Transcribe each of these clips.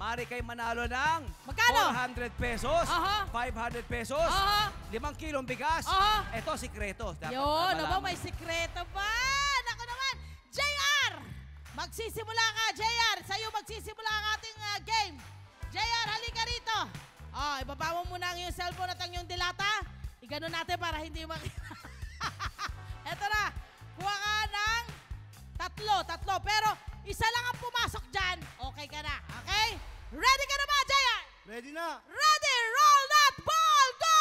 Mari kayo manalo ng Magkano? 400 pesos, Aha. 500 pesos, Aha. 5 kilong bigas. Aha. Ito, sikreto. Dapat Yun, malaman. may sikreto pa. Ako naman, JR! Magsisimula ka, JR. Sa'yo magsisimula ang ating game. JR, halika rito. Ibaba mo muna ang iyong cellphone at ang iyong dilata. Iganon natin para hindi makita. Eto na, kuha ka ng tatlo. Pero isa lang ang pumasok dyan. Okay ka na, okay? Ready ka na ba, JR? Ready na. Ready, roll that ball, go!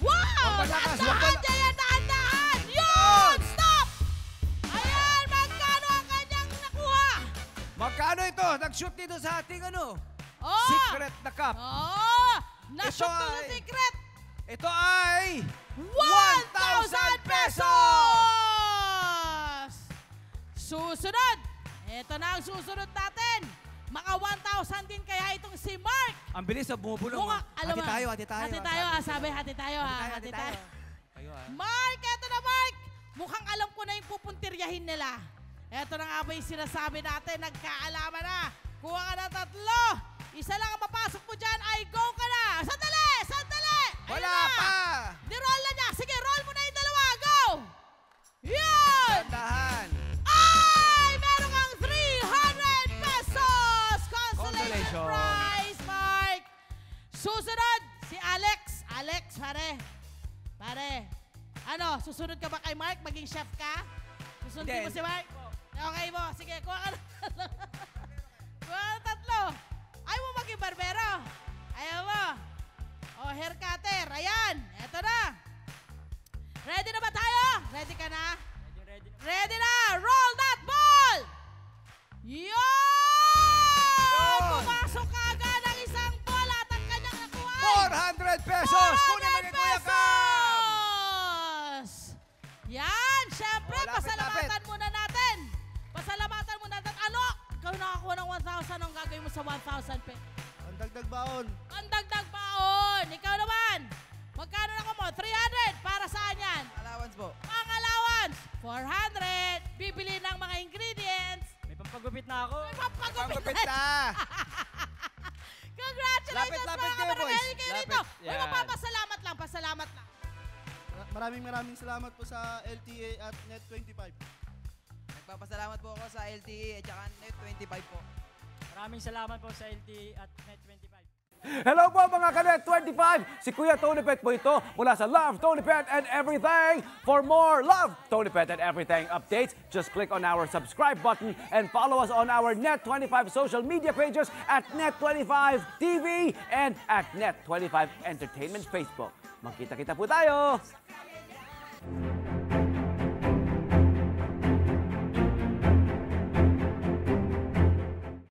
Wow! Dahan-dahan, JR, dahan-dahan! Yun! Stop! Ayan, magkano ang kanyang nakuha? Magkano ito? Nag-shoot dito sa ating Oh! secret na cup. Oh! Na-shoot Ito to the ay- secret! Ito ay 1,000 pesos! Susunod! Ito na ang susunod natin. Mga 1,000 din kaya itong si Mark. Ang bilis na bumubulong. Alam mo, Hati tayo. Hati tayo, sabi, hati tayo. Hati tayo. Kayo, Mark, eto na Mark. Mukhang alam ko na yung pupuntiryahin nila. Eto na nga ba yung sinasabi natin, nagkaalaman na. Kuha ka na 3. Isa lang ang mapasok mo dyan, ay go ka na. Sandali! Ayun Wala na. pa! Di-roll na niya. Sige, roll mo na yung 2. Go! Yan! Dahan. Ay! Meron kang 300 pesos! Consolation Consolation. prize, Mark! Susunod, si Alex. Alex, pare. Ano, susunod ka ba kay Mark? Maging chef ka? Susundin mo Hindi. si Mark? Okay mo. Sige, kuha ka na. Kuha ka na 3. Ayaw mo maging barbero? Ayaw mo? O, hair cutter. Ayan. Eto na. Ready na ba tayo? Ready ka na? Ready na! Roll that ball! Yun! Pumasok ka agad ang isang bola at ang kanyang nakuha ay 400 pesos! Kunin mo kay Kuya Cam! pesos! Yan! Siyempre, Oh, lapit, pasalamatan muna natin. Pasalamatan muna natin. Ano? Ikaw nakakuha ng 1,000. Ang gagawin mo sa 1,000 pesos? Ang dagdag baon. Ang dagdag baon! Ikaw naman! Magkano na mo? 300! Para saan yan? Allowance po. Ang allowance, 400. Bibili ng mga ingredients. May pampagupit na ako. May pampagupit Pagupit na. na! Congratulations Lapit mga kayo, kabarangay. boys. Kayo Lapit. rito. Uy, Yan. magpapasalamat lang. Pasalamat lang. Maraming salamat po sa LTA at Net25. Nagpapasalamat po ako sa LTE at saka Net25 po. Maraming salamat po sa LTE at Net25. Hello po mga ka-Net25! Si Kuya Tony Pet po ito mula sa Love, Tony Pet and Everything. For more Love, Tony Pet and Everything updates, just click on our subscribe button and follow us on our Net25 social media pages at Net25 TV and at Net25 Entertainment Facebook. Magkita-kita po tayo!